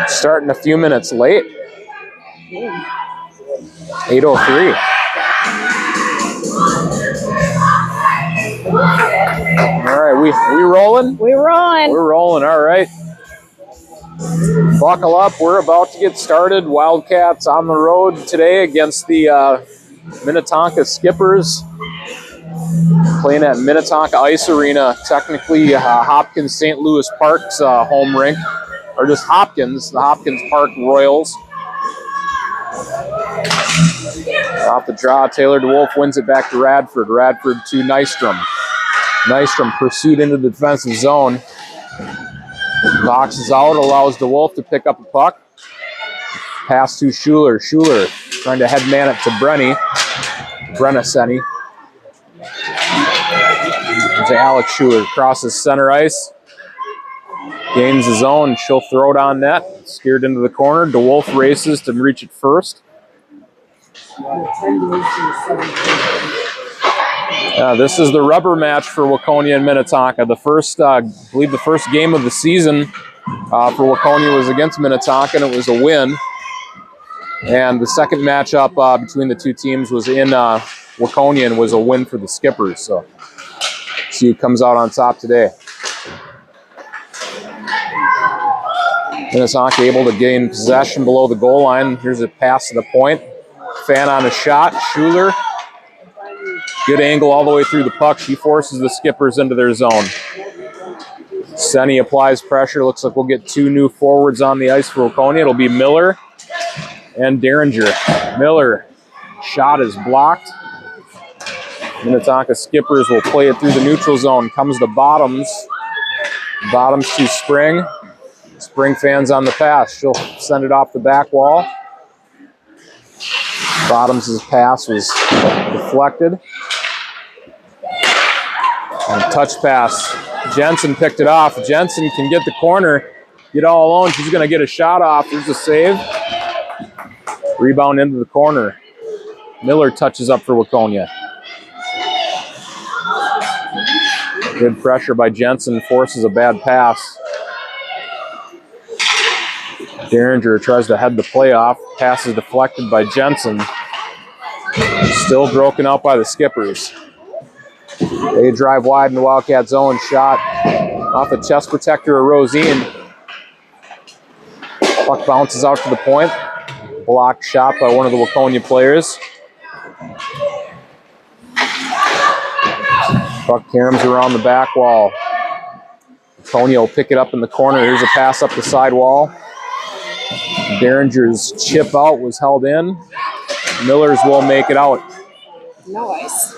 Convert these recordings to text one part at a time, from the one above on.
Starting a few minutes late. 8:03. All right, we rolling? We're rolling. We're rolling, all right. Buckle up, we're about to get started. Wildcats on the road today against the Minnetonka Skippers. Playing at Minnetonka Ice Arena, technically Hopkins St. Louis Park's home rink, or just Hopkins, the Hopkins Park Royals. Off the draw, Taylor DeWolf wins it back to Radford. Radford to Nystrom. Nystrom pursued into the defensive zone. Boxes out, allows DeWolf to pick up a puck. Pass to Schuler. Schuler trying to headman it to Brenneseni. To Alex Schuler, crosses center ice. Gains his own, she'll throw it on net. Steered into the corner. DeWolf races to reach it first. This is the rubber match for Waconia and Minnetonka. The first, I believe the first game of the season for Waconia was against Minnetonka, and it was a win. And the second matchup between the two teams was in Waconia and was a win for the Skippers. So, see who comes out on top today. Minnetonka able to gain possession below the goal line. Here's a pass to the point. Fan on a shot. Schuler. Good angle all the way through the puck. She forces the Skippers into their zone. Senny applies pressure. Looks like we'll get two new forwards on the ice for Waconia. It'll be Miller and Derringer. Miller. Shot is blocked. Minnetonka Skippers will play it through the neutral zone. Comes to Bottoms. Bottoms to Spring. Spring fans on the pass. She'll send it off the back wall. Bottoms' pass was deflected. And touch pass. Jensen picked it off. Jensen can get the corner. Get all alone. She's going to get a shot off. There's a save. Rebound into the corner. Miller touches up for Waconia. Good pressure by Jensen. Forces a bad pass. Derringer tries to head the play off. Pass is deflected by Jensen. Still broken out by the Skippers. They drive wide in the Wildcat zone. Shot off the chest protector of Rosine. Puck bounces out to the point. Blocked shot by one of the Waconia players. Puck caroms around the back wall. Waconia will pick it up in the corner. Here's a pass up the side wall. Derringer's chip out was held in. Miller's will make it out. Nice.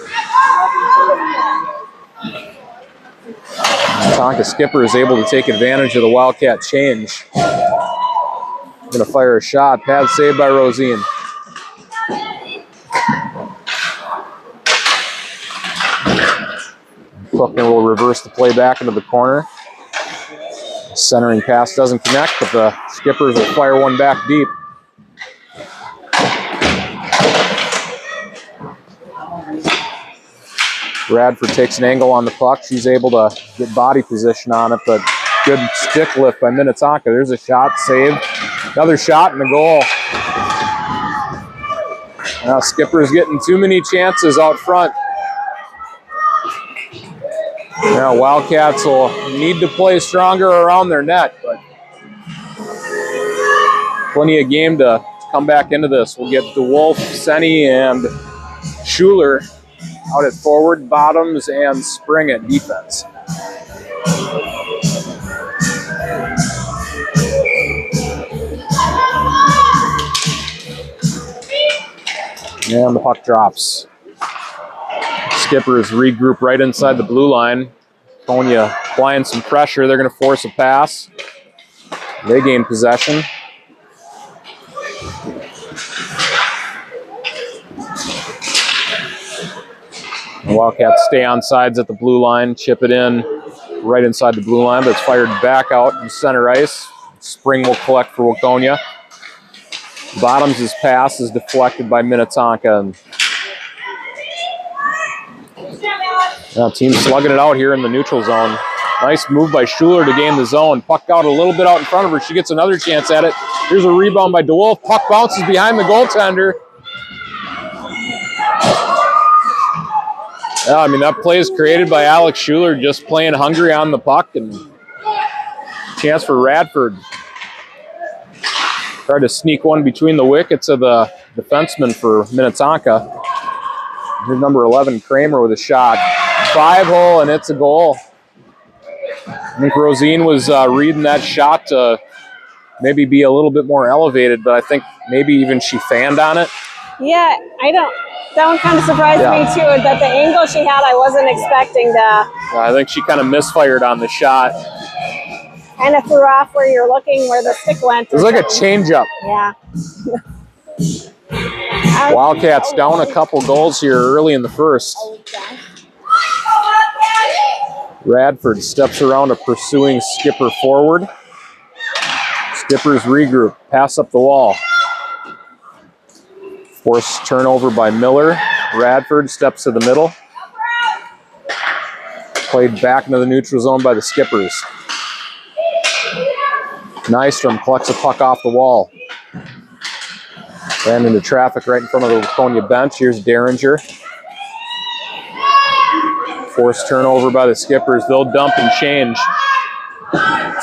Tonka Skipper is able to take advantage of the Wildcat change. Going to fire a shot. Bad save by Rosine. Buckner will reverse the play back into the corner. Centering pass doesn't connect, but the Skippers will fire one back deep. Radford takes an angle on the puck. She's able to get body position on it, but good stick lift by Minnetonka. There's a shot, saved. Another shot and a goal. Now Skipper's getting too many chances out front. Now Wildcats will need to play stronger around their net, but plenty of game to come back into this. We'll get DeWolf, Senny, and Schuler out at forward, Bottoms, and Spring at defense. And the puck drops. Skippers regroup right inside the blue line. Waconia applying some pressure. They're going to force a pass. They gain possession. The Wildcats stay on sides at the blue line, chip it in right inside the blue line, but it's fired back out in center ice. Spring will collect for Waconia. Bottoms' pass is deflected by Minnetonka. Team slugging it out here in the neutral zone. Nice move by Schuler to gain the zone. Puck out a little bit out in front of her. She gets another chance at it. Here's a rebound by DeWolf. Puck bounces behind the goaltender. I mean, that play is created by Alex Schuler just playing hungry on the puck, and chance for Radford. Tried to sneak one between the wickets of the defenseman for Minnetonka. Here's number 11, Kramer, with a shot. 5-hole, and it's a goal. I think Rosine was reading that shot to maybe be a little bit more elevated, but I think maybe even she fanned on it. Yeah, that one kind of surprised me too, that the angle she had, I wasn't expecting that. I think she kind of misfired on the shot. Kind of threw off where you're looking, where the stick went. It was like a changeup. Yeah. Wildcats down a couple goals here early in the first. Radford steps around a pursuing skipper forward. Skippers regroup, pass up the wall. Forced turnover by Miller. Radford steps to the middle. Played back into the neutral zone by the Skippers. Nystrom collects a puck off the wall. Ran into traffic right in front of the Waconia bench. Here's Derringer. Forced turnover by the Skippers. They'll dump and change.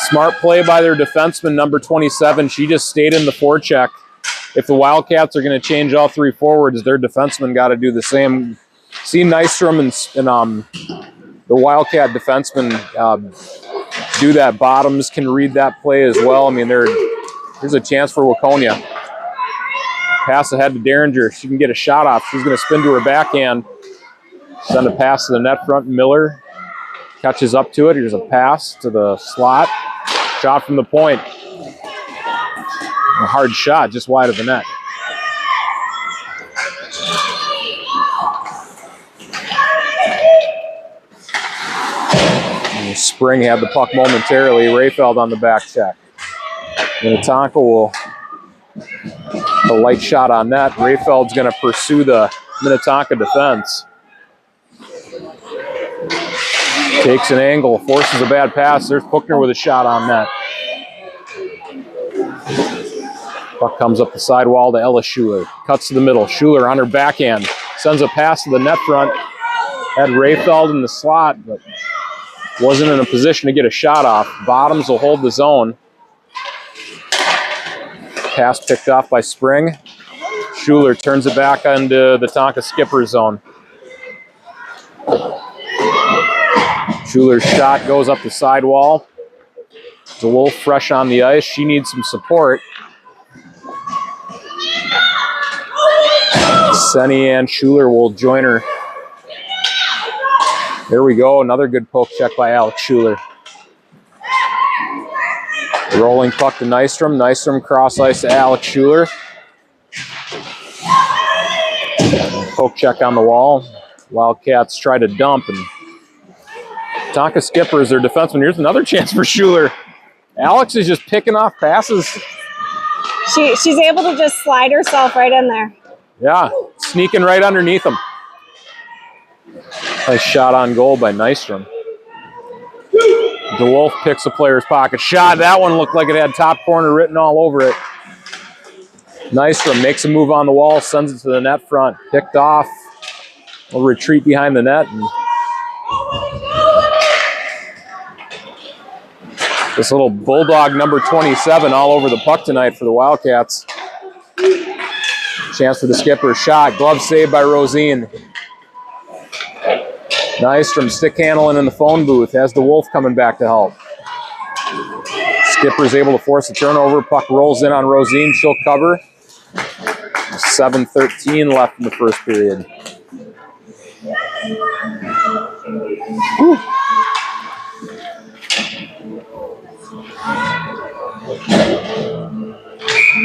Smart play by their defenseman, number 27. She just stayed in the forecheck. If the Wildcats are going to change all three forwards, their defensemen got to do the same. See Nystrom and the Wildcat defenseman do that. Bottoms can read that play as well. I mean, here's a chance for Waconia. Pass ahead to Derringer. She can get a shot off. She's going to spin to her backhand. Send a pass to the net front. Miller catches up to it. Here's a pass to the slot. Shot from the point. A hard shot, just wide of the net. And Spring had the puck momentarily. Rayfeld on the back check. Minnetonka will a light shot on net. Rayfeld's going to pursue the Minnetonka defense. Takes an angle, forces a bad pass. There's Puckner with a shot on net. Puck comes up the sidewall to Ella Schuler. Cuts to the middle. Schuler on her backhand. Sends a pass to the net front. Had Rayfeld in the slot, but wasn't in a position to get a shot off. Bottoms will hold the zone. Pass picked off by Spring. Schuler turns it back into the Tonka skipper zone. Schuler's shot goes up the sidewall. DeWolf fresh on the ice. She needs some support. Senny and Schuler will join her. There we go. Another good poke check by Alex Schuler. Rolling puck to Nystrom. Nystrom cross ice to Alex Schuler. Poke check on the wall. Wildcats try to dump, and Tonka Skippers, their defenseman. Here's another chance for Schuler. Alex is just picking off passes. She's able to just slide herself right in there. Yeah, sneaking right underneath him. Nice shot on goal by Nystrom. DeWolf picks a player's pocket shot. That one looked like it had top corner written all over it. Nystrom makes a move on the wall, sends it to the net front. Picked off. We'll retreat behind the net. And this little Bulldog number 27 all over the puck tonight for the Wildcats. Chance for the skipper. Shot. Glove saved by Rosine. Nystrom stick handling in the phone booth. Has DeWolf coming back to help. Skipper's able to force a turnover. Puck rolls in on Rosine. She'll cover. 7:13 left in the first period. Whew.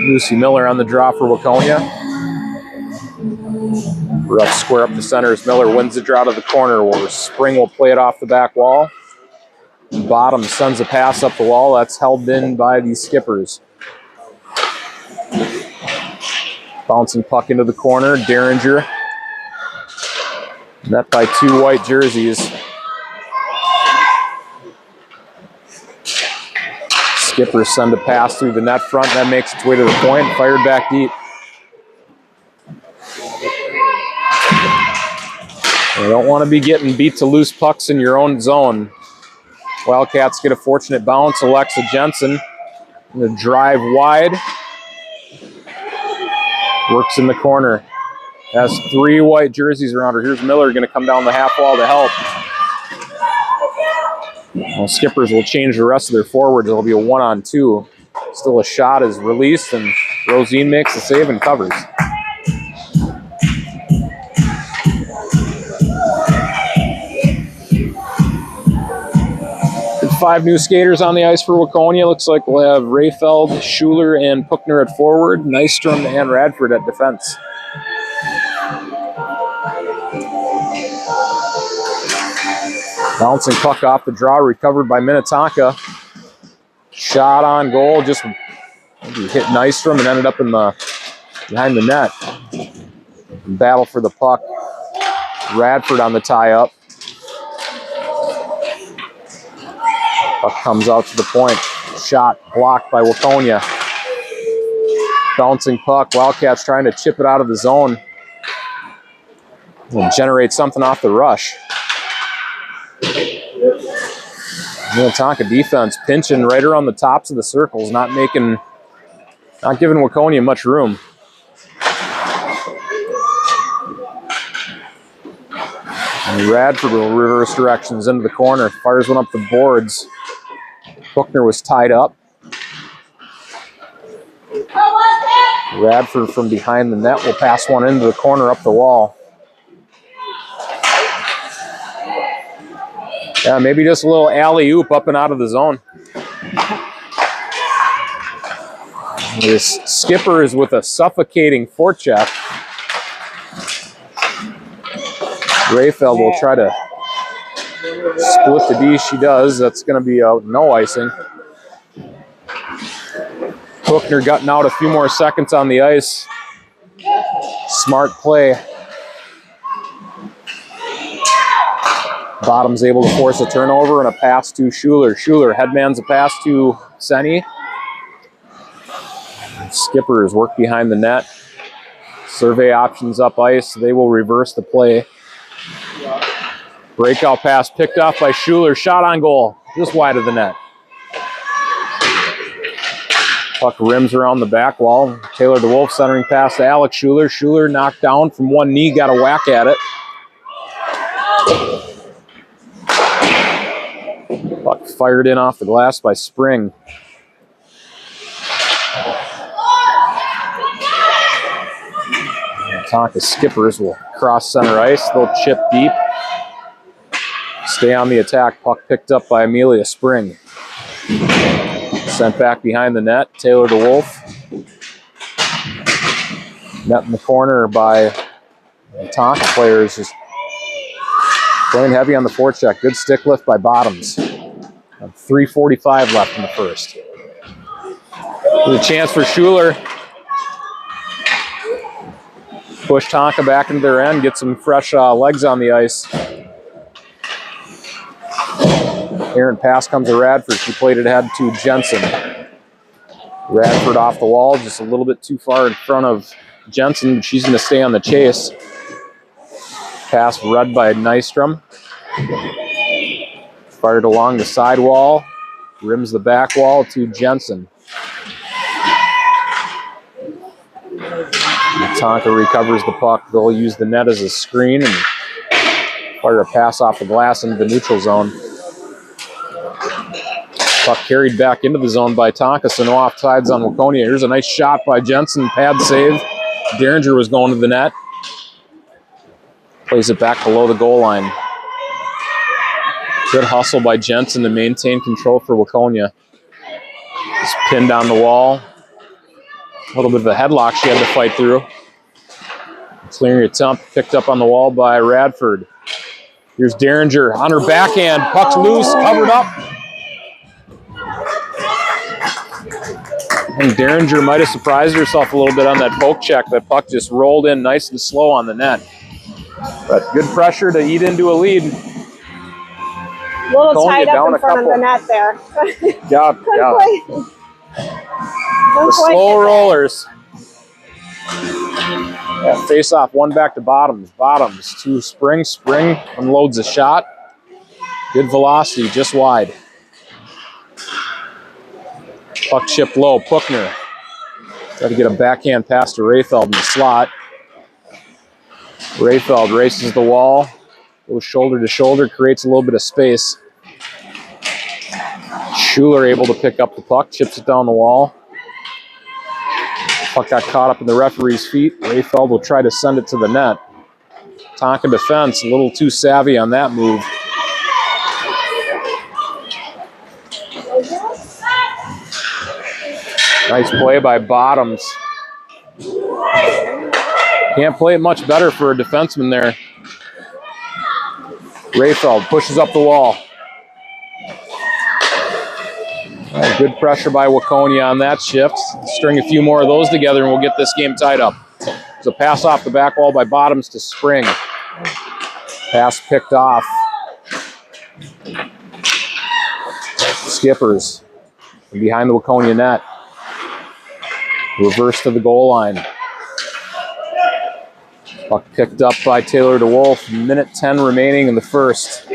Lucy Miller on the draw for Waconia. Rough square up the center as Miller wins the draw to the corner where Spring will play it off the back wall. Bottom sends a pass up the wall. That's held in by the Skippers. Bouncing puck into the corner. Derringer. Net by 2 white jerseys. Skippers send a pass through the net front. That makes its way to the point. Fired back deep. You don't want to be getting beat to loose pucks in your own zone. Wildcats get a fortunate bounce. Alexa Jensen in the drive wide. Works in the corner. Has 3 white jerseys around her. Here's Miller going to come down the half wall to help. Well, Skippers will change the rest of their forwards. It'll be a 1-on-2. Still a shot is released, and Rosine makes the save and covers. Five new skaters on the ice for Waconia. Looks like we'll have Rayfeld, Schuler, and Puckner at forward. Nystrom and Radford at defense. Bouncing puck off the draw, recovered by Minnetonka. Shot on goal, just hit Nystrom and ended up in behind the net. Battle for the puck. Radford on the tie-up. Puck comes out to the point. Shot blocked by Waconia. Bouncing puck. Wildcats trying to chip it out of the zone and generate something off the rush. Minnetonka defense pinching right around the tops of the circles, not giving Waconia much room. And Radford will reverse directions into the corner. Fires one up the boards. Buchner was tied up. Radford from behind the net will pass one into the corner up the wall. Yeah, maybe just a little alley-oop up and out of the zone. This Skipper is with a suffocating forecheck. Rayfeld will try to split the D. She does. That's going to be no icing. Buchner gutting out a few more seconds on the ice. Smart play. Bottom's able to force a turnover and a pass to Schuler. Schuler headmans a pass to Senny. Skippers work behind the net. Survey options up ice. They will reverse the play. Breakout pass picked off by Schuler. Shot on goal. Just wide of the net. Puck rims around the back wall. Taylor DeWolf centering pass to Alex Schuler. Schuler knocked down from one knee. Got a whack at it. Puck fired in off the glass by Spring. Minnetonka Skippers will cross center ice. They'll chip deep. Stay on the attack. Puck picked up by Amelia Spring. Sent back behind the net. Taylor DeWolf. Net in the corner by Minnetonka players. Just playing heavy on the forecheck. Good stick lift by Bottoms. 3:45 left in the first. There's a chance for Schuler. Push Tonka back into their end. Get some fresh legs on the ice. Errant pass comes to Radford. She played it ahead to Jensen. Radford off the wall, just a little bit too far in front of Jensen, but she's going to stay on the chase. Pass read by Nystrom. Fired along the side wall. Rims the back wall to Jensen. Tonka recovers the puck. They'll use the net as a screen and fire a pass off the glass into the neutral zone. Puck carried back into the zone by Tonka, so no offsides on Waconia. Here's a nice shot by Jensen. Pad save. Derringer was going to the net. Plays it back below the goal line. Good hustle by Jensen to maintain control for Waconia. Just pinned on the wall. A little bit of a headlock she had to fight through. Clearing attempt picked up on the wall by Radford. Here's Derringer on her backhand. Puck's loose, covered up. And Derringer might have surprised herself a little bit on that poke check. That puck just rolled in nice and slow on the net. But good pressure to eat into a lead. A little Waconia tied up down in a front of couple. the net there. Yeah. The slow rollers. Yeah, face off, one back to Bottoms. Bottoms to Spring. Spring unloads a shot. Good velocity, just wide. Puck chipped low. Puckner. Try to get a backhand pass to Rayfeld in the slot. Rayfeld races the wall. Goes shoulder to shoulder, creates a little bit of space. Schuler able to pick up the puck, chips it down the wall. Puck got caught up in the referee's feet. Rayfeld will try to send it to the net. Tonka defense, a little too savvy on that move. Nice play by Bottoms. Can't play it much better for a defenseman there. Rayfeld pushes up the wall. Good pressure by Waconia on that shift. String a few more of those together and we'll get this game tied up. It's a pass off the back wall by Bottoms to Spring. Pass picked off. Skippers behind the Waconia net. Reverse to the goal line. Puck picked up by Taylor DeWolf. Minute 10 remaining in the first.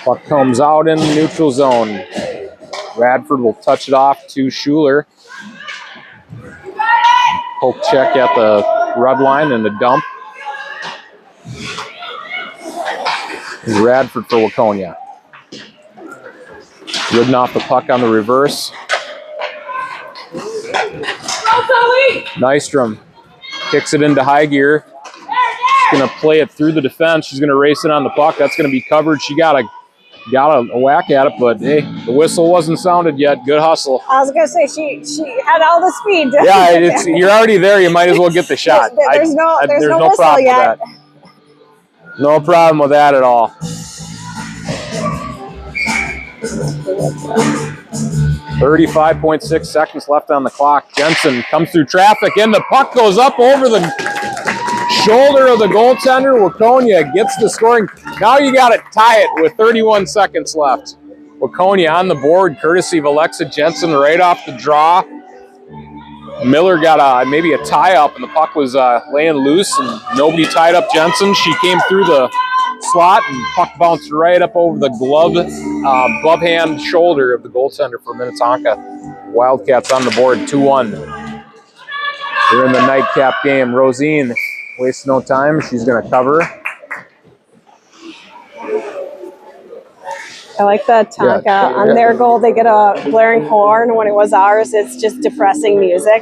Puck comes out in the neutral zone. Radford will touch it off to Schuler. Poke check at the red line and the dump. It's Radford for Waconia. Ridden off the puck on the reverse. Nystrom kicks it into high gear. She's going to play it through the defense. She's going to race it on the puck. That's going to be covered. She got a whack at it, but hey, the whistle wasn't sounded yet. Good hustle. I was going to say, she had all the speed. Yeah, you're already there. You might as well get the shot. There's no problem yet. with that. No problem with that at all. 35.6 seconds left on the clock. Jensen comes through traffic, and the puck goes up over the shoulder of the goaltender. Waconia gets the scoring. Now you got to tie it with 31 seconds left. Waconia on the board, courtesy of Alexa Jensen, right off the draw. Miller got maybe a tie up, and the puck was laying loose, and nobody tied up Jensen. She came through the slot, and puck bounced right up over the glove hand shoulder of the goaltender for Minnetonka. Wildcats on the board, 2-1. We're in the nightcap game. Rosine wastes no time. She's going to cover. I like the Tonka. On their goal, they get a blaring horn. When it was ours, it's just depressing music.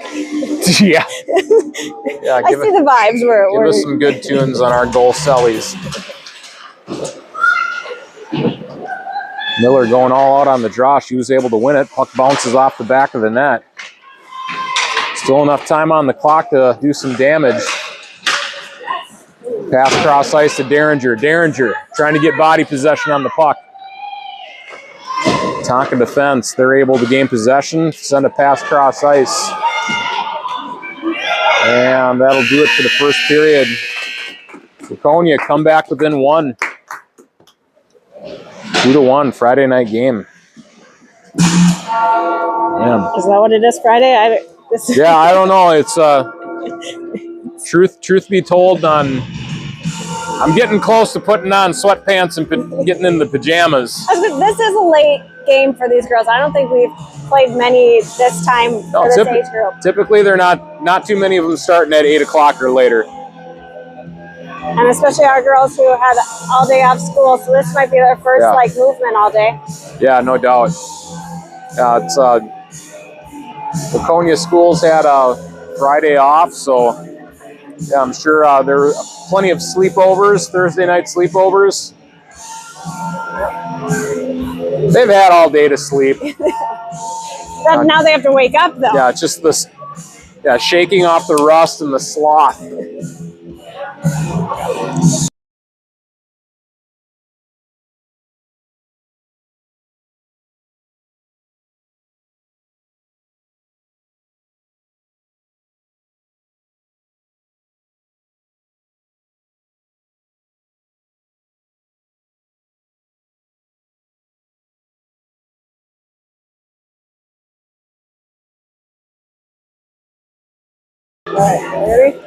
Yeah. I see the vibes. Give us some good tunes on our goal sellies. Miller going all out on the draw. She was able to win it. Puck bounces off the back of the net. Still enough time on the clock to do some damage. Pass cross ice to Derringer. Derringer trying to get body possession on the puck. Tonka defense, they're able to gain possession, send a pass cross ice. And that'll do it for the first period. Waconia come back within one. 2-1, Friday night game. Man. Is that what it is, Friday? I don't know. It's truth be told, I'm getting close to putting on sweatpants and getting in the pajamas. This is a late game for these girls. I don't think we've played many this time for this age group. Typically, they're not too many of them starting at 8 o'clock or later. And especially our girls who had all day off school, so this might be their first movement all day. Yeah, no doubt. It's Waconia schools had a Friday off, so yeah, I'm sure there were plenty of sleepovers, Thursday night sleepovers. They've had all day to sleep. Now they have to wake up, though. Yeah, it's just Yeah, shaking off the rust and the sloth. All right, ready?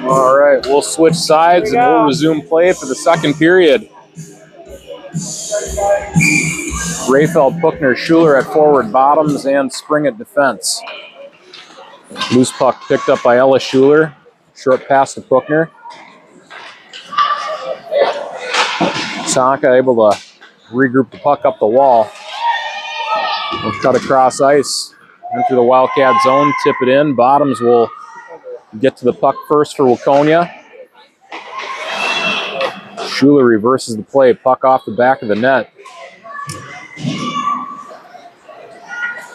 All right, we'll switch sides and we'll resume play for the second period. Rayfeld, Puckner, Schuler at forward bottoms and Spring at defense. Loose puck picked up by Ella Schuler. Short pass to Puckner. Tonka able to regroup the puck up the wall. We'll cut across ice. Enter the Wildcat zone, tip it in. Bottoms will get to the puck first for Waconia. Schuler reverses the play. Puck off the back of the net.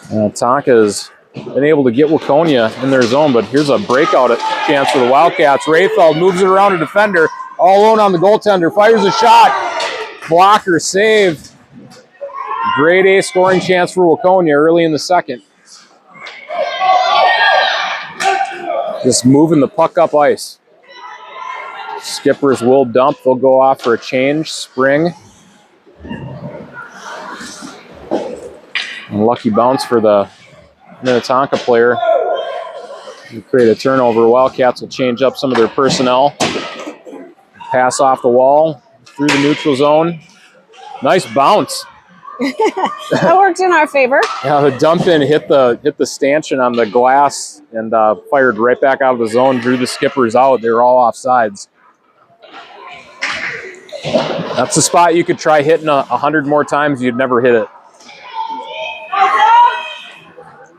Tonka has been able to get Waconia in their zone, but here's a breakout chance for the Wildcats. Rayfeld moves it around a defender, all alone on the goaltender, fires a shot. Blocker saved. Grade A scoring chance for Waconia early in the second. Just moving the puck up ice. Skippers will dump. They'll go off for a change. Spring. Unlucky bounce for the Minnetonka player. They create a turnover. Wildcats will change up some of their personnel. Pass off the wall through the neutral zone. Nice bounce. That worked in our favor. Yeah, the dump in hit the stanchion on the glass and fired right back out of the zone. Drew the skippers out. They were all offsides. That's the spot you could try hitting 100 more times. You'd never hit it.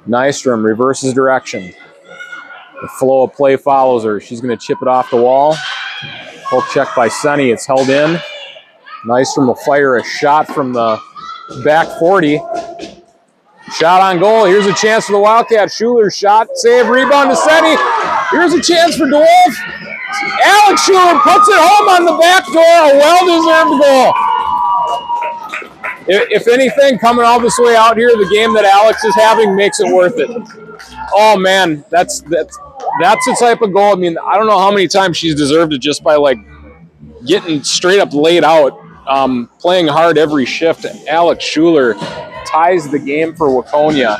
Nystrom reverses direction. The flow of play follows her. She's going to chip it off the wall. Pull check by Sunny. It's held in. Nystrom will fire a shot from the back 40. Shot on goal. Here's a chance for the Wildcats. Schuler's shot. Save. Rebound to Sunny. Here's a chance for DeWolf. Alex Schuler puts it home on the back door. A well-deserved goal. If anything, coming all this way out here, the game that Alex is having makes it worth it. Oh man, that's the type of goal. I mean, I don't know how many times she's deserved it just by like getting straight up laid out, playing hard every shift. Alex Schuler ties the game for Waconia.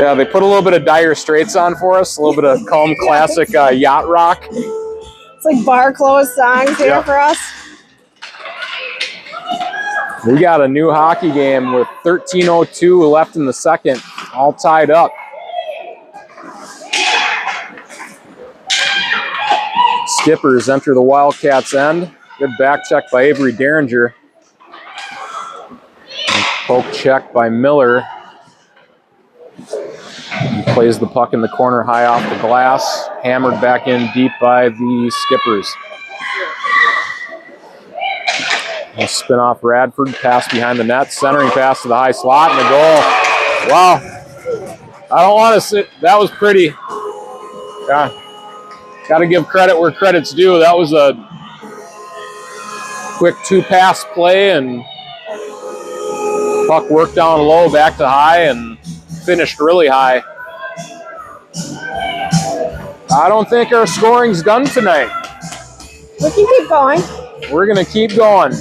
Yeah, they put a little bit of Dire Straits on for us, a little bit of calm classic yacht rock. It's like bar closed songs here for us. We got a new hockey game with 13:02 left in the second, all tied up. Skippers enter the Wildcats' end. Good back check by Avery Derringer. Poke check by Miller. He plays the puck in the corner high off the glass. Hammered back in deep by the Skippers. A spin off Radford, pass behind the net, centering pass to the high slot, and a goal. Wow. I don't want to sit. That was pretty. Yeah. Got to give credit where credit's due. That was a quick two-pass play, and puck worked down low, back to high, and finished really high. I don't think our scoring's done tonight. We can keep going. We're going to keep going.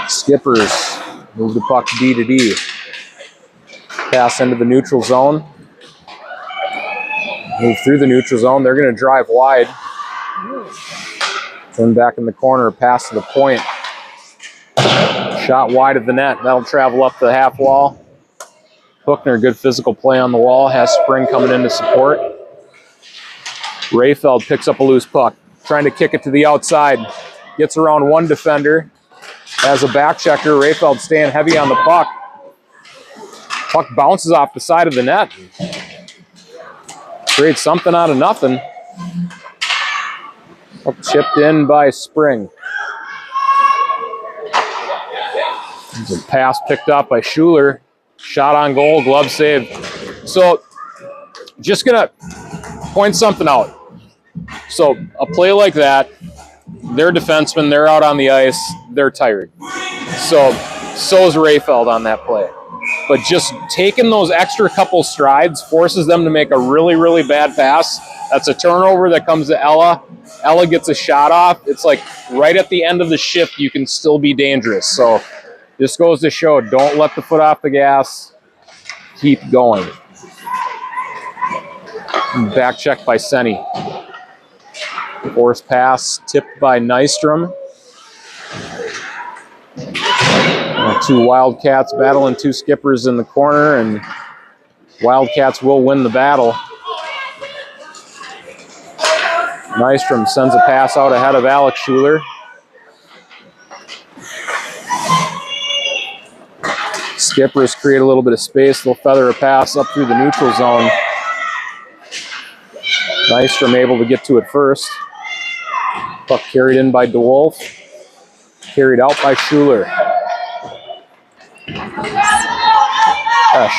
Skippers move the puck D to D. Pass into the neutral zone. Move through the neutral zone. They're going to drive wide. Turn back in the corner. Pass to the point. Shot wide of the net. That'll travel up the half wall. Puckner, good physical play on the wall. Has Spring coming in to support. Rayfeld picks up a loose puck. Trying to kick it to the outside. gets around one defender, has a back checker. Rayfeld staying heavy on the puck. Puck bounces off the side of the net. Creates something out of nothing. Puck chipped in by Spring. There's a pass picked up by Schuler. Shot on goal, glove save. So, just gonna point something out. So, a play like that, they're defensemen, they're out on the ice, they're tired. So is Rayfeld on that play. But just taking those extra couple strides forces them to make a really, really bad pass. That's a turnover that comes to Ella. Ella gets a shot off. It's like right at the end of the shift, you can still be dangerous. So this goes to show, don't let the foot off the gas. Keep going. Back check by Senni. Force pass tipped by Nystrom. Two Wildcats battling two skippers in the corner, and Wildcats will win the battle. Nystrom sends a pass out ahead of Alex Schuler. Skippers create a little bit of space. They'll feather a pass up through the neutral zone. Nystrom able to get to it first. Puck carried in by DeWolf. Carried out by Schuler.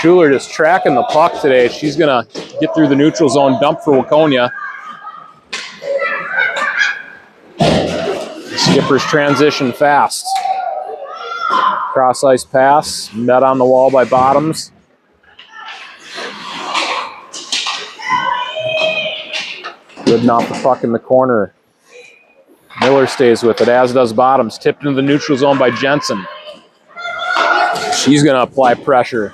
Schuler just tracking the puck today. She's going to get through the neutral zone, dump for Waconia. Skippers transition fast. Cross ice pass, met on the wall by Bottoms. Good off the puck in the corner. Miller stays with it, as does Bottoms. Tipped into the neutral zone by Jensen. She's going to apply pressure.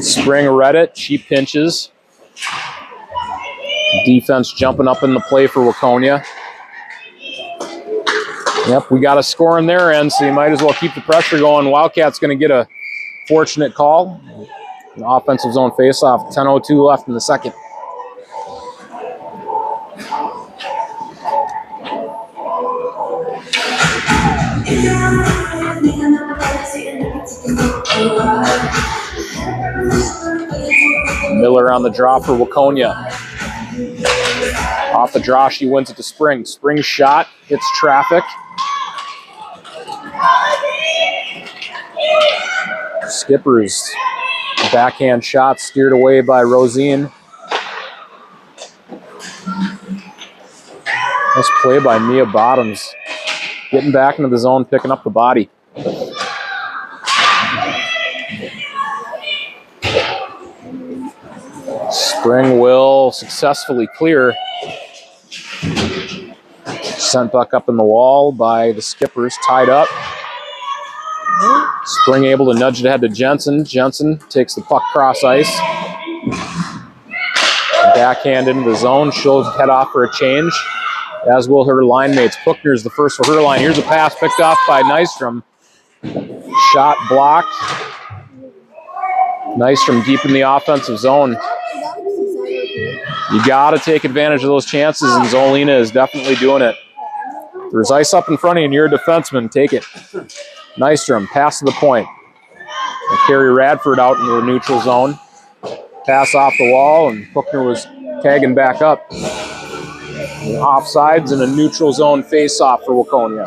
Spring read it. She pinches. Defense jumping up in the play for Waconia. Yep, we got a score in their end, so you might as well keep the pressure going. Wildcats going to get a fortunate call. An offensive zone faceoff. 10:02 left in the second. Miller on the draw for Waconia. Off the draw, she wins it to Spring. Spring shot, hits traffic. Skippers, backhand shot steered away by Rosine. Nice play by Mia Bottoms. Getting back into the zone, picking up the body. Spring will successfully clear. Sent puck up in the wall by the Skippers, tied up. Spring able to nudge it ahead to Jensen. Jensen takes the puck cross ice. Backhand into the zone. She'll head off for a change, as will her line mates. Puchner's the first for her line. Here's a pass picked off by Nystrom. Shot blocked. Nystrom deep in the offensive zone. You got to take advantage of those chances, and Zolina is definitely doing it. There's ice up in front of you, and you're a defenseman. Take it. Nystrom, pass to the point. They carry Radford out into the neutral zone. Pass off the wall, and Puchner was tagging back up. And offsides and a neutral zone face-off for Waconia.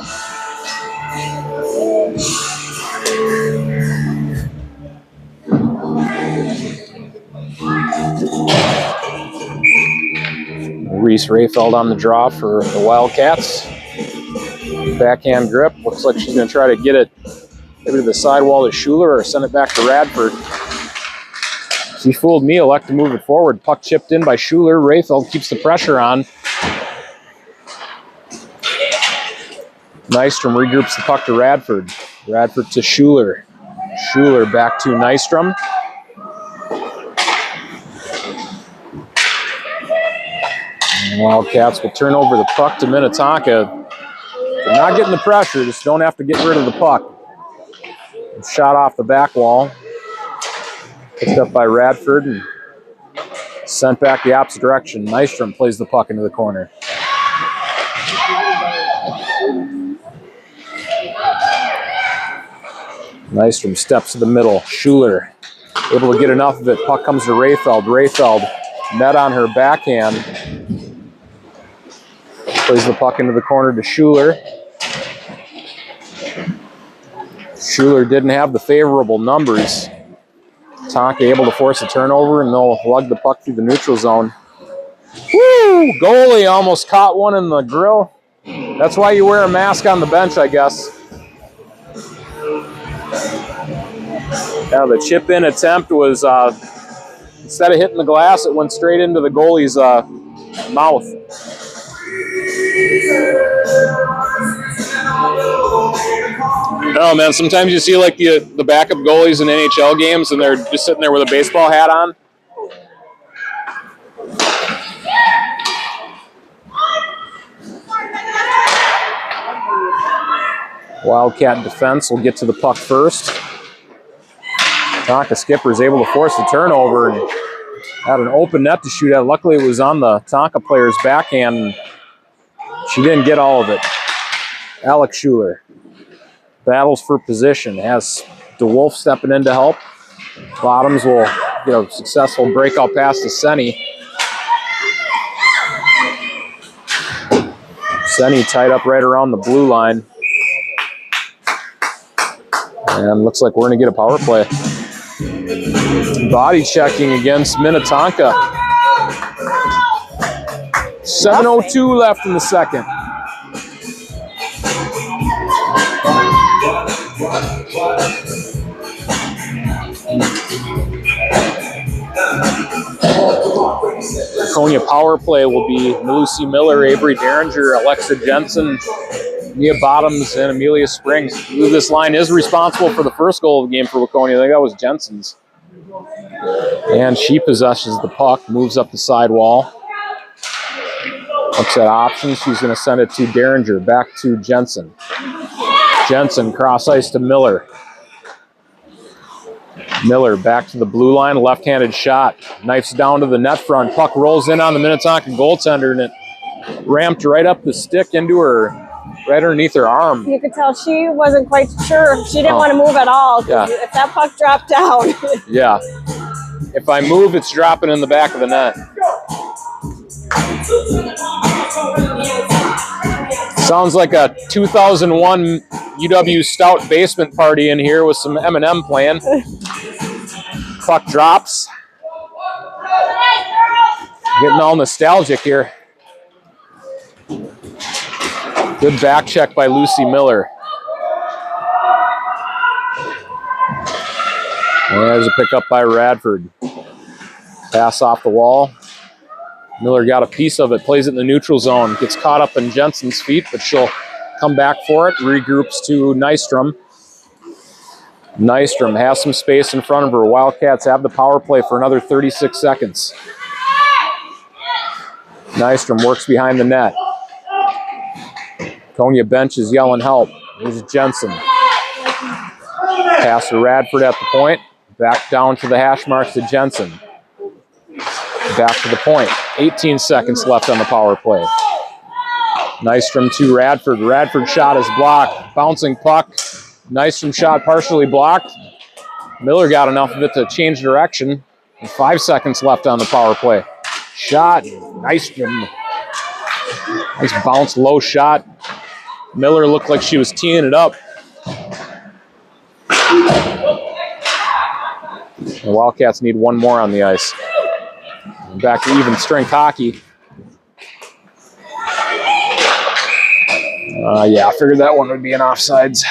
Reese Rayfeld on the draw for the Wildcats. Backhand grip. Looks like she's going to try to get it maybe to the sidewall to Schuler or send it back to Radford. She fooled me. Elect to move it forward. Puck chipped in by Schuler. Rayfeld keeps the pressure on. Nystrom regroups the puck to Radford. Radford to Schuler. Schuler back to Nystrom. Wildcats will turn over the puck to Minnetonka. They're not getting the pressure, just don't have to get rid of the puck. Shot off the back wall. Picked up by Radford and sent back the opposite direction. Nystrom plays the puck into the corner. Nystrom steps to the middle. Schuler able to get enough of it. Puck comes to Rayfeld. Rayfeld, net on her backhand. Plays the puck into the corner to Schuler. Schuler didn't have the favorable numbers. Tonka able to force a turnover, and they'll lug the puck through the neutral zone. Woo! Goalie almost caught one in the grill. That's why you wear a mask on the bench, I guess. Now the chip-in attempt was, instead of hitting the glass, it went straight into the goalie's mouth. Oh man, sometimes you see like the backup goalies in NHL games and they're just sitting there with a baseball hat on. Wildcat defense will get to the puck first. Tonka skipper is able to force the turnover and had an open net to shoot at. Luckily it was on the Tonka player's backhand. She didn't get all of it. Alex Schuler battles for position. Has DeWolf stepping in to help. Bottoms will get a successful breakout pass to Senny. Senny tied up right around the blue line. And looks like we're going to get a power play. Body checking against Minnetonka. 7:02 left in the second. Waconia power play will be Lucy Miller, Avery Derringer, Alexa Jensen, Mia Bottoms, and Amelia Springs. This line is responsible for the first goal of the game for Waconia. I think that was Jensen's. And she possesses the puck, moves up the sidewall. Looks at options. She's going to send it to Derringer. Back to Jensen. Jensen cross ice to Miller. Miller back to the blue line. Left-handed shot. Knifes down to the net front. Puck rolls in on the Minnetonka goaltender, and it ramped right up the stick into her, right underneath her arm. You could tell she wasn't quite sure. She didn't want to move at all. Yeah. If that puck dropped down. Yeah. If I move, it's dropping in the back of the net. Sounds like a 2001 UW Stout basement party in here with some M&M playing. Puck drops. Getting all nostalgic here. Good back check by Lucy Miller. And there's a pickup by Radford. Pass off the wall. Miller got a piece of it, plays it in the neutral zone. Gets caught up in Jensen's feet, but she'll come back for it. Regroups to Nystrom. Nystrom has some space in front of her. Wildcats have the power play for another 36 seconds. Nystrom works behind the net. Konya bench is yelling help. Here's Jensen. Pass to Radford at the point. Back down to the hash marks to Jensen. Back to the point. 18 seconds left on the power play. Nystrom to Radford. Radford shot is blocked. Bouncing puck. Nystrom shot partially blocked. Miller got enough of it to change direction. And 5 seconds left on the power play. Shot. Nystrom. Nice bounce, low shot. Miller looked like she was teeing it up. The Wildcats need one more on the ice. Back to even strength hockey. Yeah, I figured that one would be an offsides.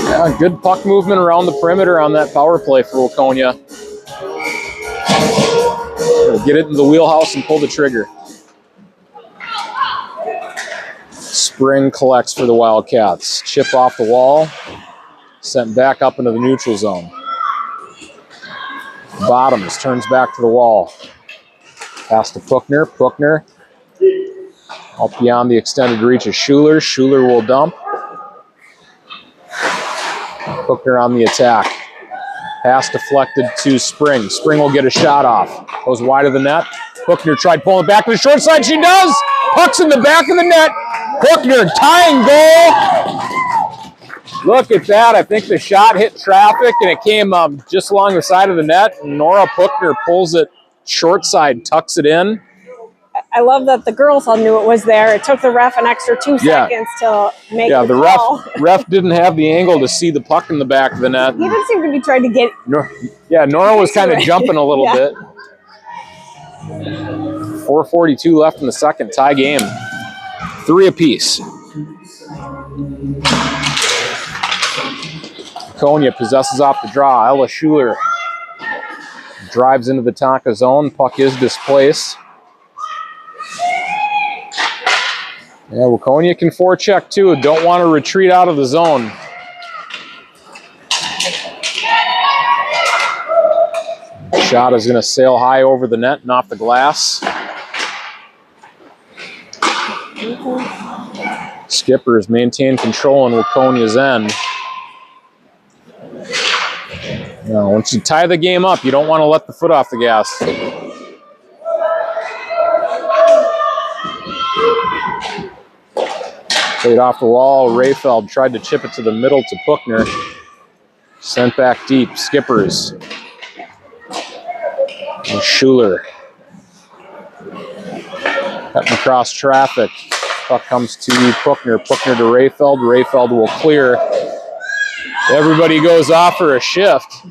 Yeah, good puck movement around the perimeter on that power play for Waconia. Get it in the wheelhouse and pull the trigger. Spring collects for the Wildcats. Chip off the wall. Sent back up into the neutral zone. Bottoms turns back to the wall. Pass to Puckner. Puckner up beyond the extended reach of Schuler. Schuler will dump. Puckner on the attack. Pass deflected to Spring. Spring will get a shot off. Goes wide of the net. Hookner tried pulling it back to the short side. She does. Puck's in the back of the net. Hookner tying goal. Look at that. I think the shot hit traffic and it came just along the side of the net. Nora Hookner pulls it short side, tucks it in. I love that the girls all knew it was there. It took the ref an extra 2 seconds to make the call. ref didn't have the angle to see the puck in the back of the net. He didn't seem to be trying to get... Nora was kind of jumping a little bit. 4:42 left in the second, tie game. 3 apiece. Waconia possesses off the draw. Ella Schuler drives into the Tonka zone. Puck is displaced. Yeah, Waconia can forecheck too. Don't want to retreat out of the zone. Shot is going to sail high over the net and off the glass. Skippers maintain control on Waconia's end. Now, once you tie the game up, you don't want to let the foot off the gas. Played off the wall. Rayfeld tried to chip it to the middle to Puckner. Sent back deep. Skippers. And Schuler. Cutting across traffic. Puck comes to Puckner. Puckner to Rayfeld. Rayfeld will clear. Everybody goes off for a shift.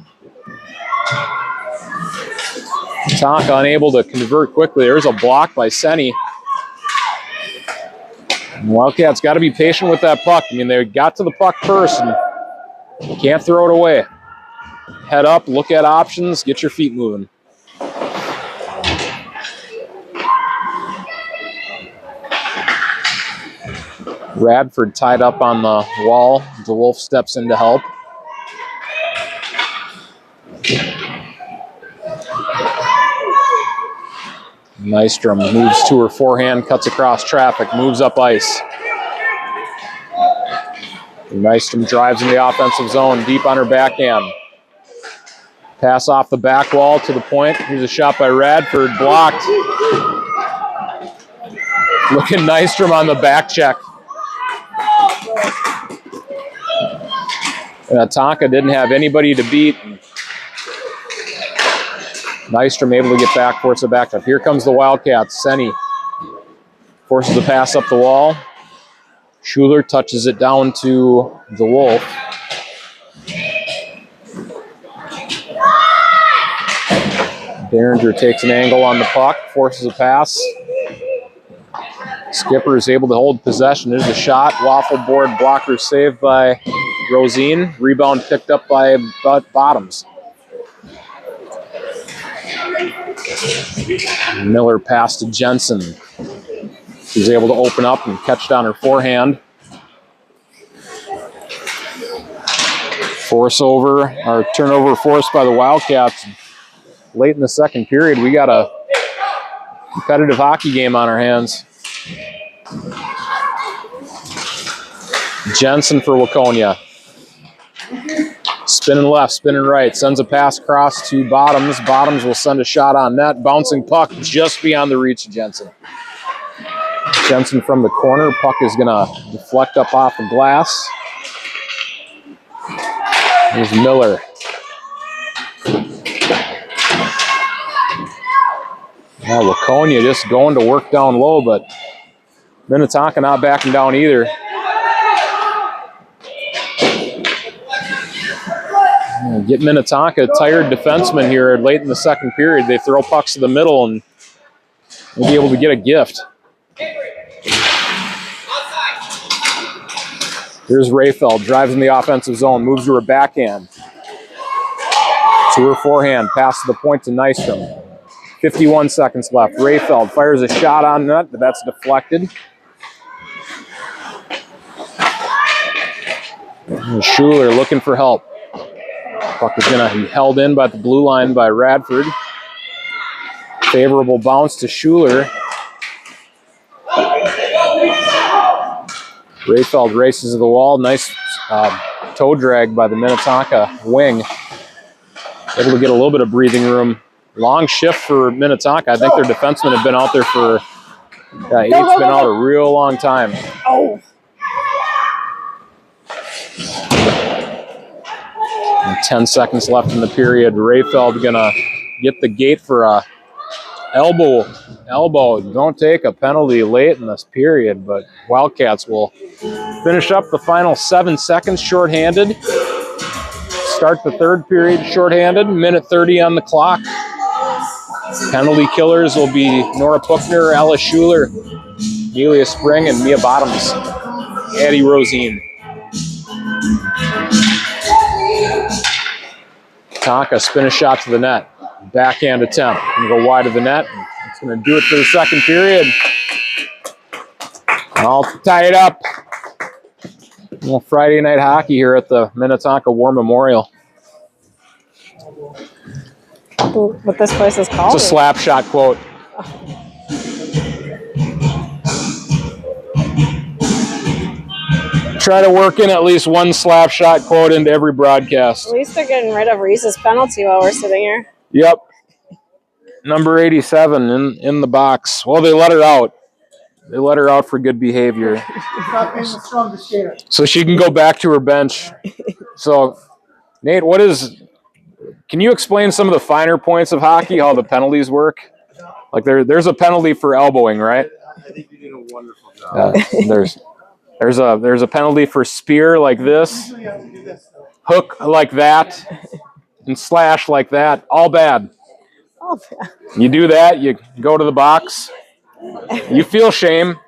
Tonka unable to convert quickly. There's a block by Senny. Wildcats got to be patient with that puck. I mean, they got to the puck first and you can't throw it away. Head up, look at options, get your feet moving. Radford tied up on the wall. DeWolf steps in to help. Nystrom moves to her forehand, cuts across traffic, moves up ice. Nystrom drives in the offensive zone, deep on her backhand. Pass off the back wall to the point. Here's a shot by Radford, blocked. Look at Nystrom on the back check. Tonka didn't have anybody to beat. Nystrom able to get back, force it back up. Here comes the Wildcats. Senny forces the pass up the wall. Schuler touches it down to the Wolf. Derringer takes an angle on the puck, forces a pass. Skipper is able to hold possession. There's a shot. Waffle board blocker saved by Rosine. Rebound picked up by Bottoms. Miller passed to Jensen. She's able to open up and catch down her forehand. Turnover forced by the Wildcats. Late in the second period, we got a competitive hockey game on our hands. Jensen for Waconia. Spinning left, spinning right, sends a pass across to Bottoms. Bottoms will send a shot on net. Bouncing puck just beyond the reach of Jensen. Jensen from the corner. Puck is going to deflect up off the glass. Here's Miller. Now Waconia just going to work down low, but Minnetonka not backing down either. Get Minnetonka, tired defenseman here late in the second period. They throw pucks to the middle and we'll be able to get a gift. Here's Rayfeld, drives in the offensive zone, moves to her backhand. To her forehand, pass to the point to Nystrom. 51 seconds left. Rayfeld fires a shot on net, but that's deflected. And Schuler looking for help. Puck is going to be held in by the blue line by Radford. Favorable bounce to Schuler. Rayfeld races to the wall. Nice toe drag by the Minnetonka wing. able to get a little bit of breathing room. Long shift for Minnetonka. I think their defensemen have been out there for, eight's been out a real long time. Oh. And 10 seconds left in the period. Rayfeld gonna get the gate for a elbow. Don't take a penalty late in this period, but Wildcats will finish up the final 7 seconds shorthanded. Start the third period shorthanded. Minute 30 on the clock. Penalty killers will be Nora Puchner, Ella Schuler, Amelia Spring, and Mia Bottoms. Addie Rosine. Tonka spin a shot to the net. Backhand attempt. Gonna go wide of the net. It's gonna do it for the second period. All tied up. Well, Friday night hockey here at the Minnetonka War Memorial. What this place is called? It's a slap shot quote. Try to work in at least one slap shot quote into every broadcast. At least they're getting rid of Reese's penalty while we're sitting here. Yep. Number 87 in the box. Well, they let her out. They let her out for good behavior. So she can go back to her bench. So, Nate, can you explain some of the finer points of hockey, how the penalties work? Like there's a penalty for elbowing, right? I think you did a wonderful job. There's a penalty for spear like this, hook like that, and slash like that. All bad. Oh, yeah. You do that, you go to the box, you feel shame,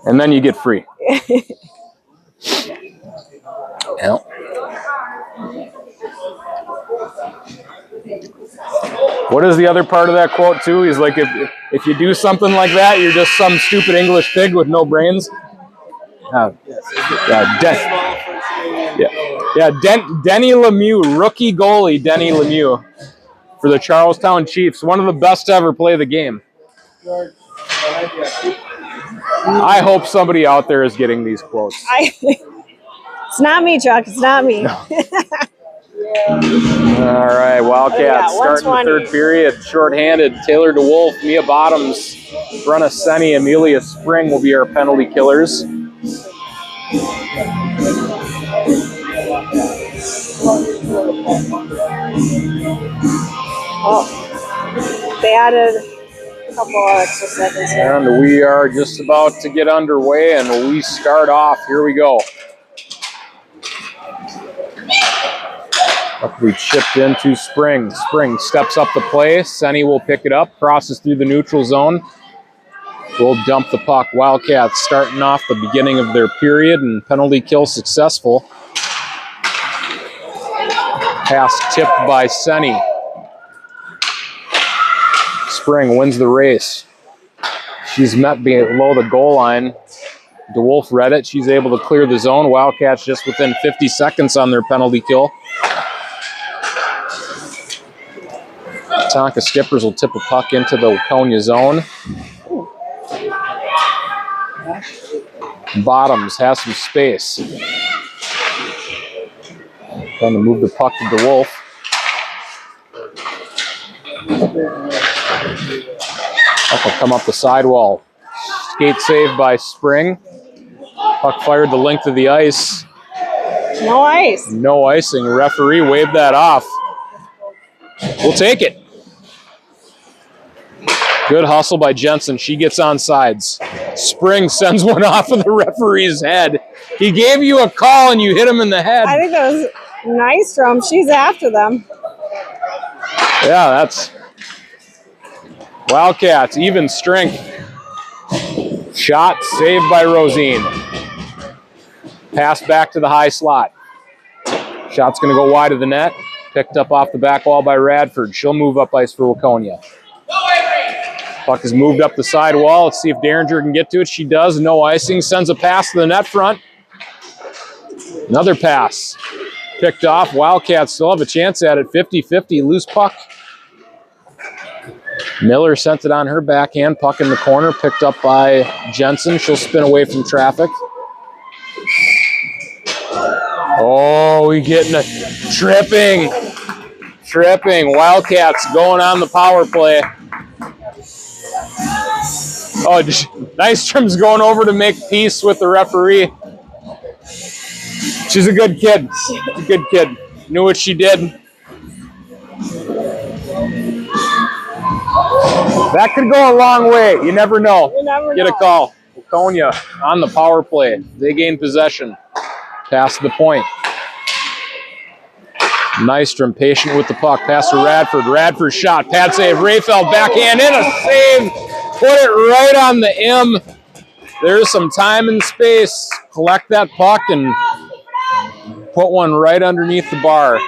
and then you get free. Yeah. What is the other part of that quote too? He's like, if you do something like that, you're just some stupid English pig with no brains. Denny Lemieux, rookie goalie Denny Lemieux for the Charlestown Chiefs, one of the best to ever play the game. I hope somebody out there is getting these quotes. It's not me, Chuck. It's not me. No. All right, Wildcats starting the third period. Shorthanded, Taylor DeWolf, Mia Bottoms, Brenna Senni, Amelia Spring will be our penalty killers. Oh, they added a couple extra seconds here. And we are just about to get underway, and we start off. Here we go. We chipped into Spring. Spring steps up the play. Senni will pick it up, crosses through the neutral zone. We'll dump the puck. Wildcats starting off the beginning of their period, and penalty kill successful. Pass tipped by Senni. Spring wins the race. She's met below the goal line. DeWolf read it. She's able to clear the zone. Wildcats just within 50 seconds on their penalty kill. Tonka Skippers will tip a puck into the Waconia zone. Bottoms has some space. Trying to move the puck to DeWolf. Puck will come up the sidewall. Skate saved by Spring. Puck fired the length of the ice. No ice. No icing. Referee waved that off. We'll take it. Good hustle by Jensen. She gets on sides. Spring sends one off of the referee's head. He gave you a call and you hit him in the head. I think that was Nystrom. She's after them. Yeah, that's Wildcats, even strength. Shot saved by Rosine. Pass back to the high slot. Shot's going to go wide of the net. Picked up off the back wall by Radford. She'll move up ice for Waconia. Puck is moved up the side wall. Let's see if Derringer can get to it. She does. No icing. Sends a pass to the net front. Another pass. Picked off. Wildcats still have a chance at it. 50-50. Loose puck. Miller sent it on her backhand. Puck in the corner. Picked up by Jensen. She'll spin away from traffic. Oh, we getting a tripping. tripping. Wildcats going on the power play. Oh, Nystrom's going over to make peace with the referee. She's a good kid. She's a good kid. Knew what she did. That could go a long way. You never know. You never Get know. a call. Waconia on the power play. They gain possession. Pass the point. Nystrom patient with the puck. Pass to Radford. Radford shot. Pad save. Rayfeld backhand in. A save. Put it right on the M. There's some time and space. Collect that puck and put one right underneath the bar.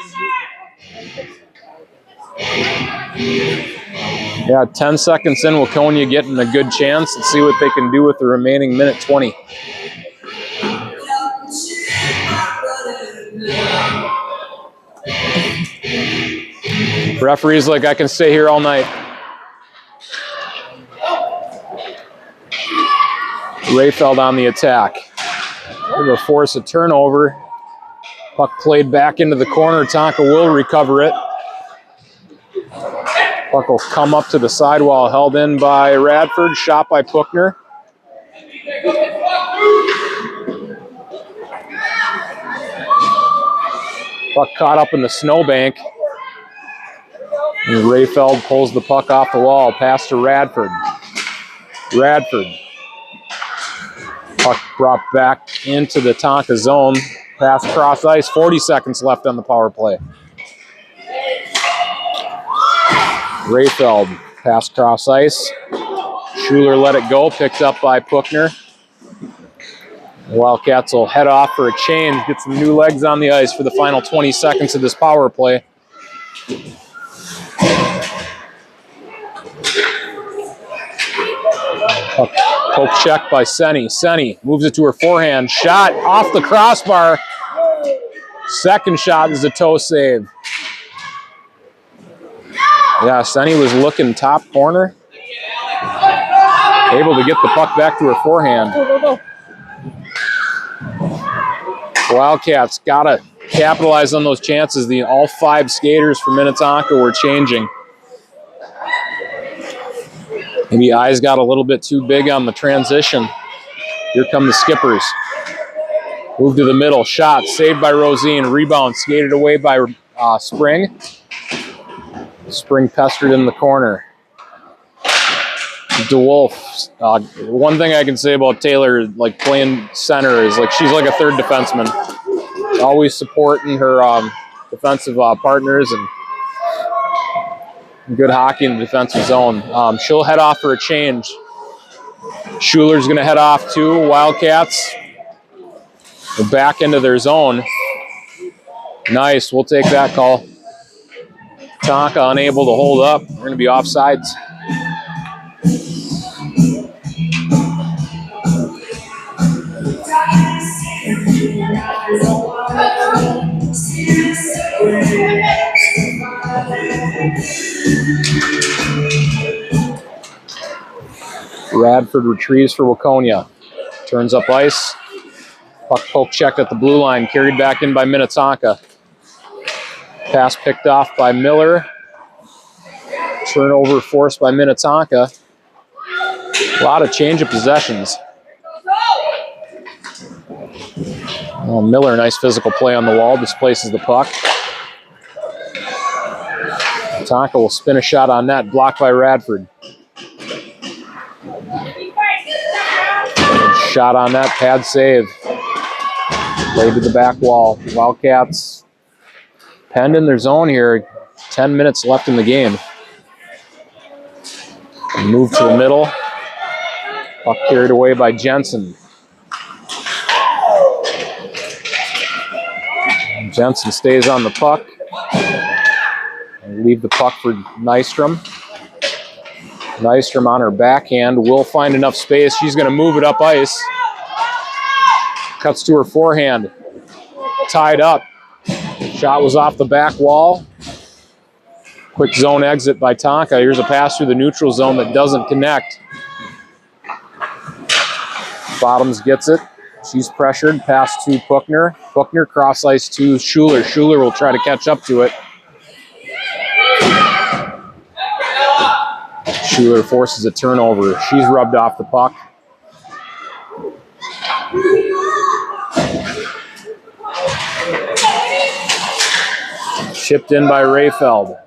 Yeah, 10 seconds in, Waconia getting a good chance. Let's see what they can do with the remaining minute 20. Referee's like, I can stay here all night. Rayfeld on the attack. We'll force a turnover. Puck played back into the corner. Tonka will recover it. Puck will come up to the sidewall, held in by Radford, shot by Puckner. Puck caught up in the snowbank. And Rayfeld pulls the puck off the wall, pass to Radford. Radford. Puck brought back into the Tonka zone. Pass cross ice, 40 seconds left on the power play. Rayfeld, pass cross ice. Schuler let it go, picked up by Puckner. The Wildcats will head off for a change, get some new legs on the ice for the final 20 seconds of this power play. Poke check by Senny. Senny moves it to her forehand. Shot off the crossbar. Second shot is a toe save. Yeah, Senny was looking top corner. Able to get the puck back to her forehand. Wildcats got to capitalize on those chances. All 5 skaters for Minnetonka were changing. Maybe eyes got a little bit too big on the transition. Here come the skippers. Move to the middle. Shot. Saved by Rosine. Rebound. Skated away by Spring. Spring pestered in the corner. DeWolf. One thing I can say about Taylor, like playing center, is like she's like a third defenseman. Always supporting her defensive partners and good hockey in the defensive zone. She'll head off for a change. Schuler's going to head off too. Wildcats are back into their zone. Nice. We'll take that call. Tonka unable to hold up. We're going to be offsides. Radford retrieves for Waconia. Turns up ice. Puck poke checked at the blue line. Carried back in by Minnetonka. Pass picked off by Miller. Turnover forced by Minnetonka. A lot of change of possessions. Oh, Miller, nice physical play on the wall. Displaces the puck. Tonka will spin a shot on net. Blocked by Radford. Shot on that, pad save. Played to the back wall. Wildcats penned in their zone here. 10 minutes left in the game. Move to the middle. Puck carried away by Jensen. Jensen stays on the puck. And leave the puck for Nystrom. Nystrom on her backhand will find enough space. She's going to move it up ice. Cuts to her forehand. Tied up. Shot was off the back wall. Quick zone exit by Tonka. Here's a pass through the neutral zone that doesn't connect. Bottoms gets it. She's pressured. Pass to Puckner. Puckner cross ice to Schuler. Schuler will try to catch up to it. Schuler forces a turnover. She's rubbed off the puck. Chipped in by Rayfeld.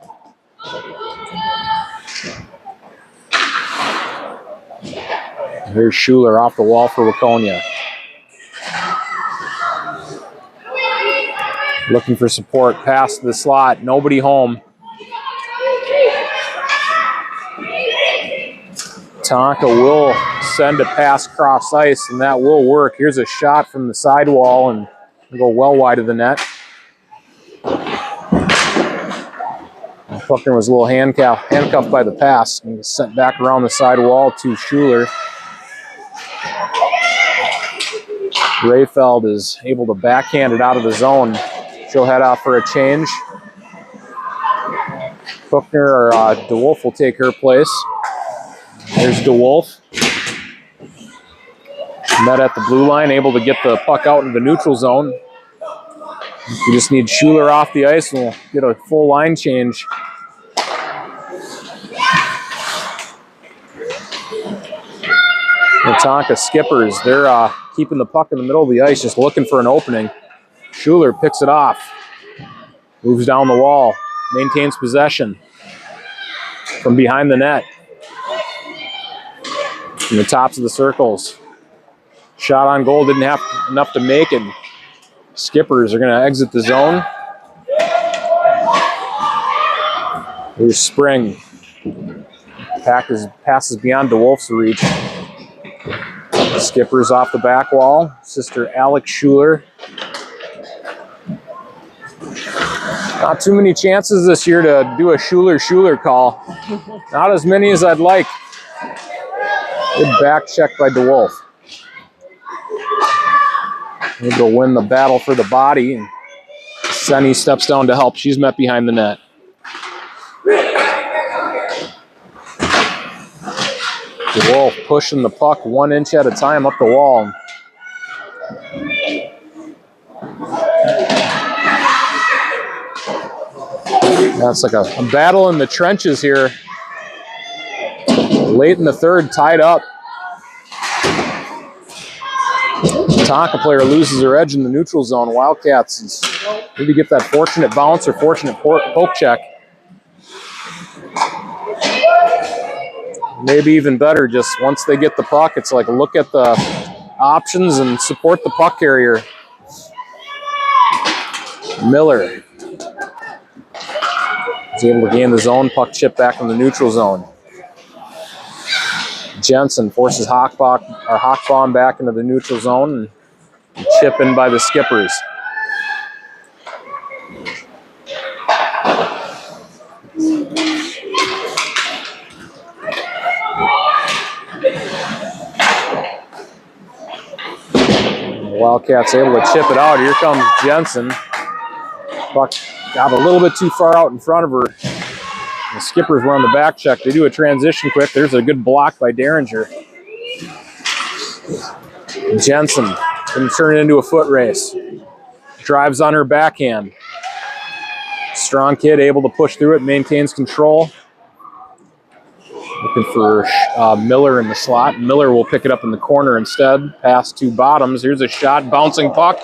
Here's Schuler off the wall for Waconia. Looking for support, pass to the slot, nobody home. Tonka will send a pass cross ice, and that will work. Here's a shot from the sidewall and go well wide of the net. Puckner was a little handcuffed by the pass and was sent back around the sidewall to Schuler. Rayfeld is able to backhand it out of the zone. She'll head off for a change. Puckner or DeWolf will take her place. There's DeWolf. Met at the blue line, able to get the puck out in the neutral zone. We just need Schuler off the ice and we'll get a full line change. Minnetonka skippers, they're keeping the puck in the middle of the ice, just looking for an opening. Schuler picks it off, moves down the wall, maintains possession from behind the net. From the tops of the circles. Shot on goal, didn't have enough to make it. Skippers are going to exit the zone. Here's Spring. Passes beyond DeWolf's reach. Skippers off the back wall. Sister Alex Schuler. Not too many chances this year to do a Schuler call. Not as many as I'd like. Good back check by DeWolf. We'll go win the battle for the body. And Senny steps down to help. She's met behind the net. DeWolf pushing the puck 1 inch at a time up the wall. That's like a battle in the trenches here. Late in the third, tied up. Tonka player loses her edge in the neutral zone. Wildcats maybe get that fortunate bounce or fortunate poke check. Maybe even better, just once they get the puck, it's like look at the options and support the puck carrier. Miller is able to gain the zone, puck chip back in the neutral zone. Jensen forces Hawkbaum back into the neutral zone and chip in by the Skippers. Wildcats able to chip it out. Here comes Jensen. Puck got a little bit too far out in front of her. The Skippers were on the back check. They do a transition quick. There's a good block by Derringer. Jensen going to turn it into a foot race. Drives on her backhand. Strong kid, able to push through it, maintains control. Looking for Miller in the slot. Miller will pick it up in the corner instead. Pass to Bottoms. Here's a shot, bouncing puck.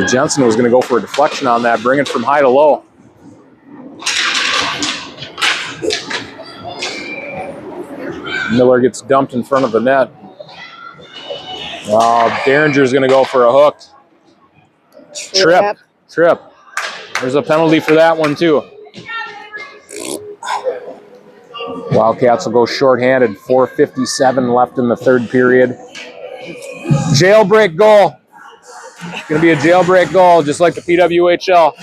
Jensen was going to go for a deflection on that, bring it from high to low. Miller gets dumped in front of the net. Derringer's going to go for a hook. Trip. There's a penalty for that one too. Wildcats will go shorthanded. 4:57 left in the third period. Jailbreak goal. It's going to be a jailbreak goal, just like the PWHL.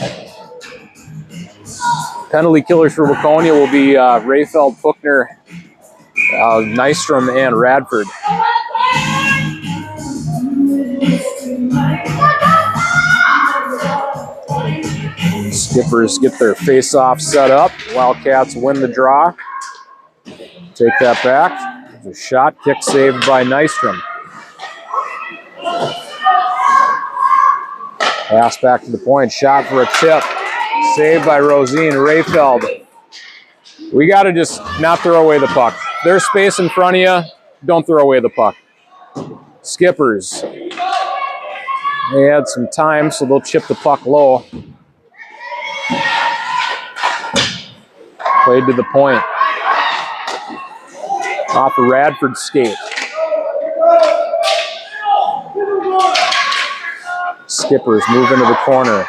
Penalty killers for Waconia will be Rayfeld, Puckner, Nystrom, and Radford. Skippers get their face-off set up. Wildcats win the draw. Take that back. There's a shot, kick saved by Nystrom. Pass back to the point, shot for a tip. Saved by Rosine. Rayfeld We got to just not throw away the puck. There's space in front of you. Don't throw away the puck. Skippers. They had some time, so they'll chip the puck low. Played to the point. Off a Radford skate. Skippers move into the corner.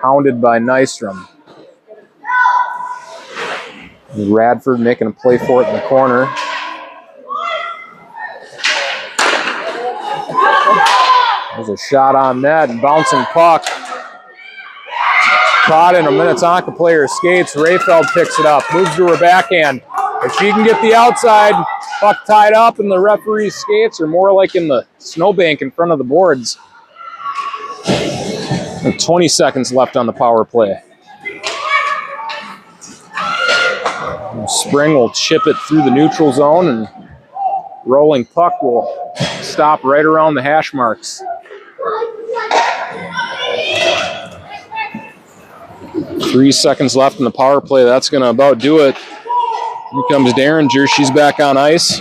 Hounded by Nystrom. Radford making a play for it in the corner. There's a shot on net and bouncing puck. Caught in a Minnetonka player's skates. Rayfeld picks it up, moves to her backhand. If she can get the outside, puck tied up in the referee's skates, or more like in the snowbank in front of the boards. And 20 seconds left on the power play. Spring will chip it through the neutral zone, and rolling puck will stop right around the hash marks. 3 seconds left in the power play. That's going to about do it. Here comes Derringer. She's back on ice.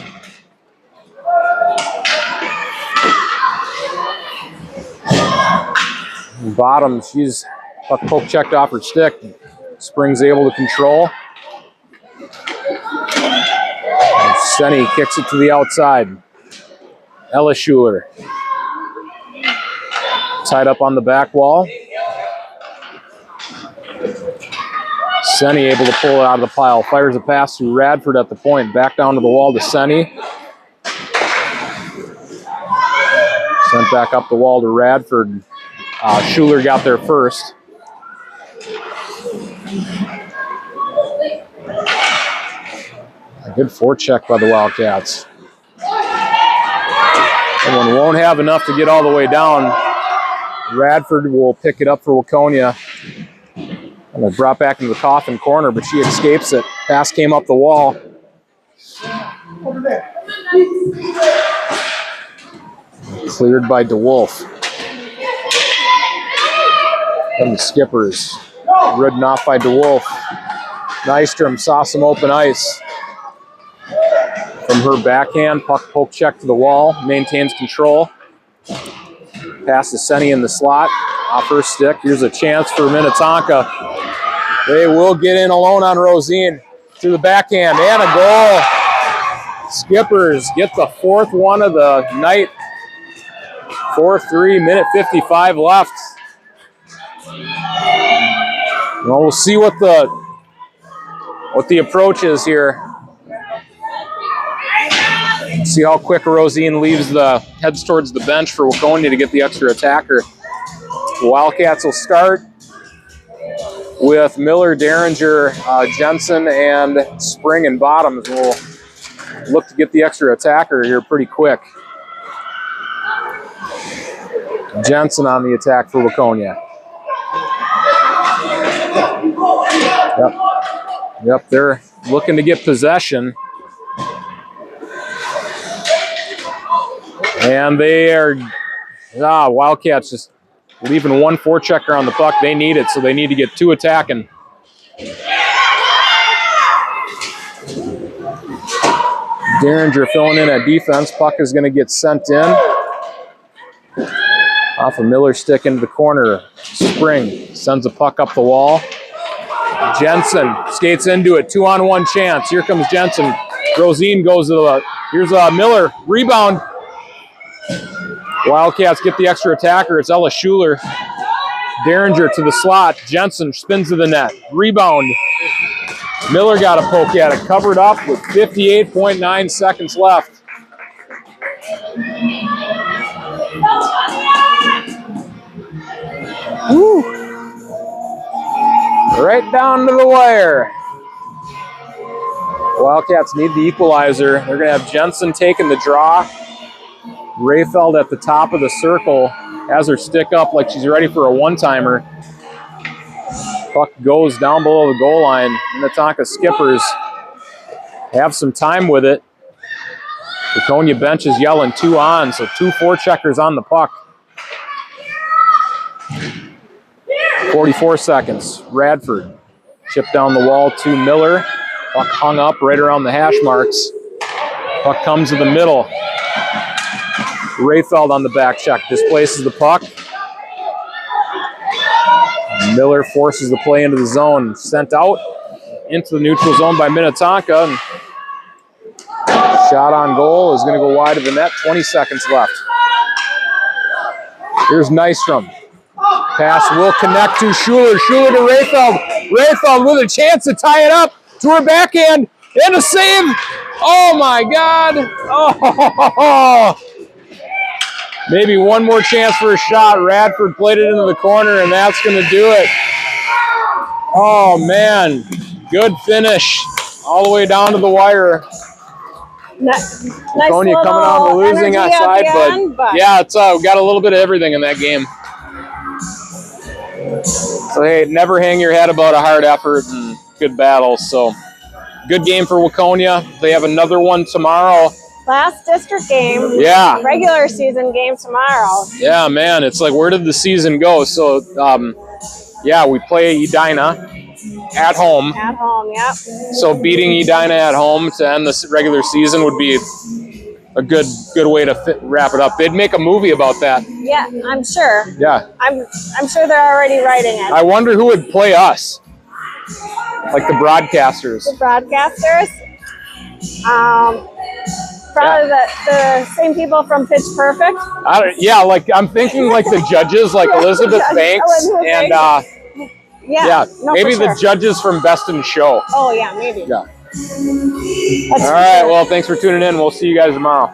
Bottom, she's puck poke checked off her stick. Spring's able to control. Senny kicks it to the outside. Ella Schuler. Tied up on the back wall. Senny able to pull it out of the pile. Fires a pass to Radford at the point. Back down to the wall to Senny. Sent back up the wall to Radford. Schuler got there first. A good forecheck by the Wildcats. Someone won't have enough to get all the way down. Radford will pick it up for Waconia. And they're brought back into the coffin corner, but she escapes it. Pass came up the wall. Over there. Cleared by DeWolf. And the Skippers. Ridden off by DeWolf. Nystrom saw some open ice. From her backhand, puck poke check to the wall. Maintains control. Pass to Senny in the slot. Off her stick. Here's a chance for Minnetonka. They will get in alone on Rosine. Through the backhand and a goal. Skippers get the fourth one of the night. 4-3, minute 55 left. Well, we'll see what the approach is here. See how quick Rosine heads towards the bench for Waconia to get the extra attacker. The Wildcats will start with Miller, Derringer, Jensen, and Spring and Bottoms. We'll look to get the extra attacker here pretty quick. Jensen on the attack for Waconia. Yep, they're looking to get possession. And they are, Wildcats just leaving one forechecker on the puck. They need it, so they need to get two attacking. Derringer filling in at defense. Puck is going to get sent in. Off a Miller stick into the corner. Spring sends a puck up the wall. Jensen skates into it. 2-on-1 chance. Here comes Jensen. Rosine goes to the, here's Miller. Rebound. Wildcats get the extra attacker. It's Ella Schuler. Derringer to the slot. Jensen spins to the net. Rebound. Miller got a poke at it. Covered up with 58.9 seconds left. Woo. Right down to the wire. Wildcats need the equalizer. They're going to have Jensen taking the draw. Rayfeld at the top of the circle has her stick up like she's ready for a one-timer. Puck goes down below the goal line. Minnetonka Skippers have some time with it. Waconia bench is yelling 2 on, so 2 forecheckers on the puck. 44 seconds. Radford chip down the wall to Miller. Puck hung up right around the hash marks. Puck comes to the middle. Rayfeld on the back check displaces the puck. Miller forces the play into the zone. Sent out into the neutral zone by Minnetonka. And shot on goal is going to go wide of the net. 20 seconds left. Here's Nystrom. Pass will connect to Schuler. Schuler to Rayfeld. Rayfeld with a chance to tie it up to her backhand. And a save. Oh, my God. Oh, maybe one more chance for a shot. Radford played it into the corner, and that's going to do it. Oh, man. Good finish. All the way down to the wire. Nice Waconia coming on the losing side, but yeah, it's we got a little bit of everything in that game. So, hey, never hang your head about a hard effort and good battles. So, good game for Waconia. They have another one tomorrow. Last district game. Yeah. Regular season game tomorrow. Yeah, man. It's like, where did the season go? So, yeah, we play Edina at home. At home, yep. So, beating Edina at home to end the regular season would be a good way to wrap it up. They'd make a movie about that. Yeah, I'm sure. Yeah. I'm sure they're already writing it. I wonder who would play us, like the broadcasters. The broadcasters. Probably the same people from Pitch Perfect. Yeah, like I'm thinking like the judges, like Elizabeth Banks and yeah, no, maybe for sure. the judges from Best in Show. Oh yeah, maybe. Yeah. All right. Well, thanks for tuning in. We'll see you guys tomorrow.